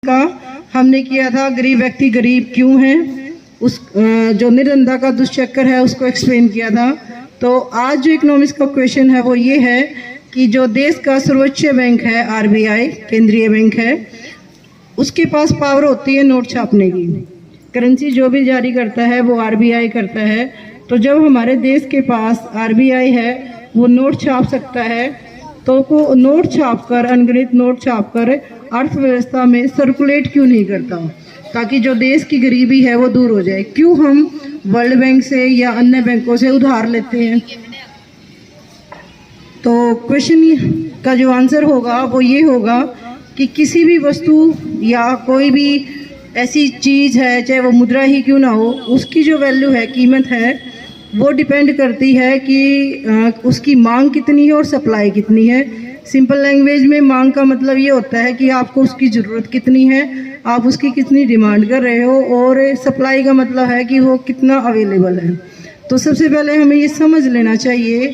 का हमने किया था गरीब व्यक्ति गरीब क्यों है, उस जो निर्धनता का दुष्चक्र है उसको एक्सप्लेन किया था। तो आज जो इकोनॉमिक्स का क्वेश्चन है वो ये है कि जो देश का सर्वोच्च बैंक है आरबीआई, केंद्रीय बैंक है, उसके पास पावर होती है नोट छापने की। करेंसी जो भी जारी करता है वो आरबीआई करता है। तो जब हमारे देश के पास आरबीआई है वो नोट छाप सकता है, तो वो नोट छापकर, अनगिनत नोट छापकर अर्थव्यवस्था में सर्कुलेट क्यों नहीं करता, ताकि जो देश की गरीबी है वो दूर हो जाए। क्यों हम वर्ल्ड बैंक से या अन्य बैंकों से उधार लेते हैं? तो क्वेश्चन का जो आंसर होगा वो ये होगा कि किसी भी वस्तु या कोई भी ऐसी चीज़ है, चाहे वो मुद्रा ही क्यों ना हो, उसकी जो वैल्यू है, कीमत है, वो डिपेंड करती है कि उसकी मांग कितनी है और सप्लाई कितनी है। सिंपल लैंग्वेज में मांग का मतलब ये होता है कि आपको उसकी ज़रूरत कितनी है, आप उसकी कितनी डिमांड कर रहे हो, और सप्लाई का मतलब है कि वो कितना अवेलेबल है। तो सबसे पहले हमें ये समझ लेना चाहिए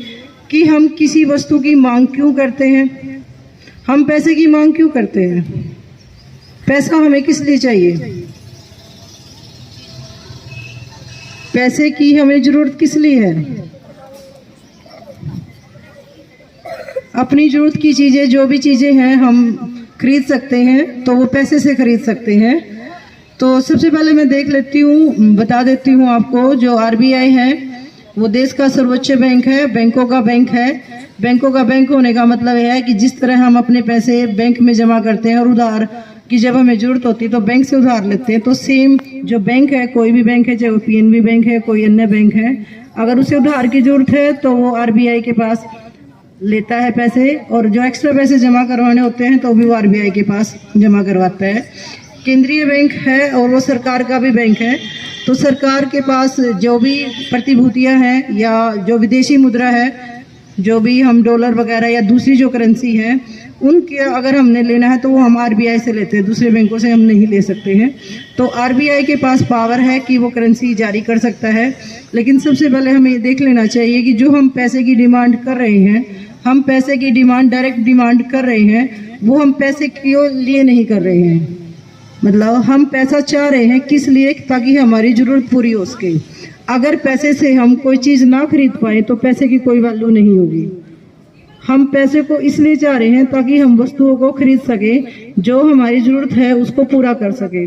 कि हम किसी वस्तु की मांग क्यों करते हैं। हम पैसे की मांग क्यों करते हैं? पैसा हमें किस लिए चाहिए? पैसे की हमें ज़रूरत किस लिए है? अपनी ज़रूरत की चीज़ें, जो भी चीज़ें हैं हम खरीद सकते हैं, तो वो पैसे से खरीद सकते हैं। तो सबसे पहले मैं बता देती हूँ आपको, जो आरबीआई है वो देश का सर्वोच्च बैंक है, बैंकों का बैंक है। बैंकों का बैंक होने का मतलब यह है कि जिस तरह हम अपने पैसे बैंक में जमा करते हैं और उधार की जब हमें ज़रूरत होती है तो बैंक से उधार लेते हैं, तो सेम जो बैंक है, कोई भी बैंक है, चाहे वो पीएनबी बैंक है, कोई अन्य बैंक है, अगर उसे उधार की ज़रूरत है तो वो आरबीआई के पास लेता है पैसे, और जो एक्स्ट्रा पैसे जमा करवाने होते हैं तो भी वो आरबीआई के पास जमा करवाता है। केंद्रीय बैंक है और वो सरकार का भी बैंक है। तो सरकार के पास जो भी प्रतिभूतियां हैं या जो विदेशी मुद्रा है, जो भी हम डॉलर वगैरह या दूसरी जो करेंसी है, उनके अगर हमने लेना है तो वो हम आरबीआई से लेते हैं, दूसरे बैंकों से हम नहीं ले सकते हैं। तो आरबीआई के पास पावर है कि वो करेंसी जारी कर सकता है। लेकिन सबसे पहले हमें ये देख लेना चाहिए कि जो हम पैसे की डिमांड कर रहे हैं, हम पैसे की डिमांड, डायरेक्ट डिमांड कर रहे हैं, वो हम पैसे क्यों लिए नहीं कर रहे हैं। मतलब हम पैसा चाह रहे हैं किस लिए? ताकि हमारी ज़रूरत पूरी हो सके। अगर पैसे से हम कोई चीज़ ना खरीद पाए तो पैसे की कोई वैल्यू नहीं होगी। हम पैसे को इसलिए चाह रहे हैं ताकि हम वस्तुओं को खरीद सके, जो हमारी ज़रूरत है उसको पूरा कर सके।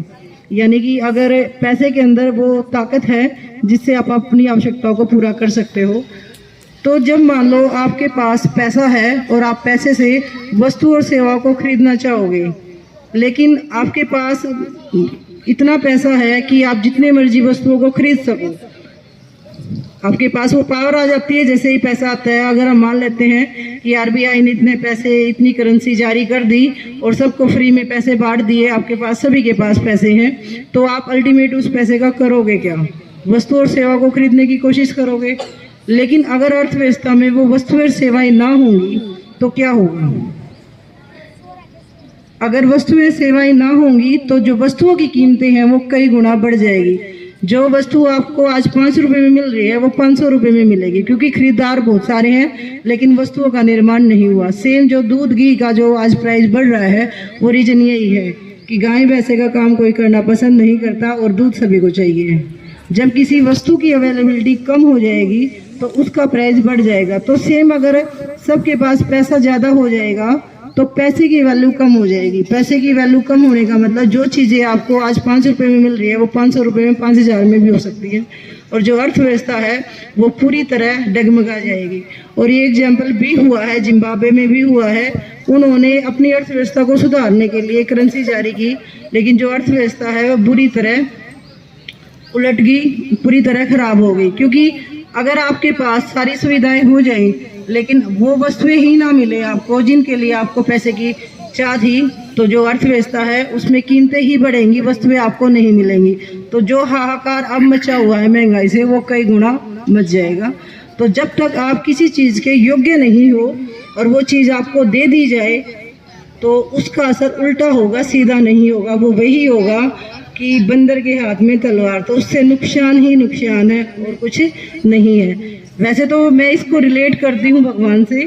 यानी कि अगर पैसे के अंदर वो ताकत है जिससे आप अपनी आवश्यकताओं को पूरा कर सकते हो। तो जब मान लो आपके पास पैसा है और आप पैसे से वस्तु और सेवा को खरीदना चाहोगे, लेकिन आपके पास इतना पैसा है कि आप जितने मर्जी वस्तुओं को खरीद सको, आपके पास वो पावर आ जाती है जैसे ही पैसा आता है। अगर हम मान लेते हैं कि आरबीआई ने इतने पैसे, इतनी करेंसी जारी कर दी और सबको फ्री में पैसे बांट दिए, आपके पास, सभी के पास पैसे हैं, तो आप अल्टीमेट उस पैसे का करोगे क्या? वस्तु और सेवा को खरीदने की कोशिश करोगे। लेकिन अगर अर्थव्यवस्था में वो वस्तु और सेवाएं ना होंगी तो क्या होगा? अगर वस्तुएं सेवाएं ना होंगी तो जो वस्तुओं की कीमतें हैं वो कई गुना बढ़ जाएगी। जो वस्तु आपको आज 5 रुपए में मिल रही है वो 500 रुपए में मिलेगी, क्योंकि खरीदार बहुत सारे हैं लेकिन वस्तुओं का निर्माण नहीं हुआ। सेम जो दूध घी का जो आज प्राइस बढ़ रहा है, वो रीजन यही है कि गाय भैंसे का काम कोई करना पसंद नहीं करता और दूध सभी को चाहिए। जब किसी वस्तु की अवेलेबिलिटी कम हो जाएगी तो उसका प्राइस बढ़ जाएगा। तो सेम अगर सबके पास पैसा ज़्यादा हो जाएगा तो पैसे की वैल्यू कम हो जाएगी। पैसे की वैल्यू कम होने का मतलब जो चीज़ें आपको आज 5 रुपये में मिल रही है वो 500 रुपये में, 5000 में भी हो सकती है, और जो अर्थव्यवस्था है वो पूरी तरह डगमगा जाएगी। और ये एग्जाम्पल भी हुआ है, जिम्बाब्वे में भी हुआ है। उन्होंने अपनी अर्थव्यवस्था को सुधारने के लिए करेंसी जारी की, लेकिन जो अर्थव्यवस्था है वो बुरी तरह उलट गई, पूरी तरह खराब हो गई। क्योंकि अगर आपके पास सारी सुविधाएं हो जाएं लेकिन वो वस्तुएं ही ना मिले आपको जिनके लिए आपको पैसे की चाह थी, तो जो अर्थव्यवस्था है उसमें कीमतें ही बढ़ेंगी, वस्तुएं आपको नहीं मिलेंगी। तो जो हाहाकार अब मचा हुआ है महंगाई से, वो कई गुना मच जाएगा। तो जब तक आप किसी चीज़ के योग्य नहीं हो और वो चीज़ आपको दे दी जाए तो उसका असर उल्टा होगा, सीधा नहीं होगा। वो वही होगा कि बंदर के हाथ में तलवार, तो उससे नुकसान ही नुकसान है और कुछ नहीं है। वैसे तो मैं इसको रिलेट करती हूँ भगवान से,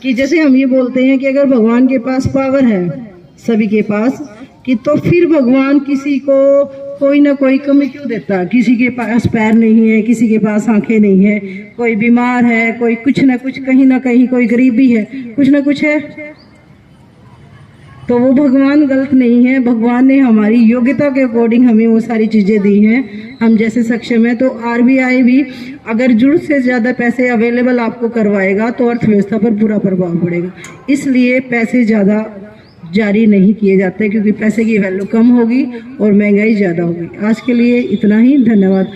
कि जैसे हम ये बोलते हैं कि अगर भगवान के पास पावर है, सभी के पास, कि तो फिर भगवान किसी को कोई ना कोई कमी क्यों देता। किसी के पास पैर नहीं है, किसी के पास आंखें नहीं है, कोई बीमार है, कोई कुछ ना कुछ, कहीं ना कहीं कोई गरीबी है, कुछ ना कुछ है। तो वो भगवान गलत नहीं है, भगवान ने हमारी योग्यता के अकॉर्डिंग हमें वो सारी चीज़ें दी हैं। हम जैसे सक्षम है, तो आरबीआई भी अगर जरूरत से ज़्यादा पैसे अवेलेबल आपको करवाएगा तो अर्थव्यवस्था पर बुरा प्रभाव पड़ेगा। इसलिए पैसे ज़्यादा जारी नहीं किए जाते, क्योंकि पैसे की वैल्यू कम होगी और महंगाई ज़्यादा होगी। आज के लिए इतना ही, धन्यवाद।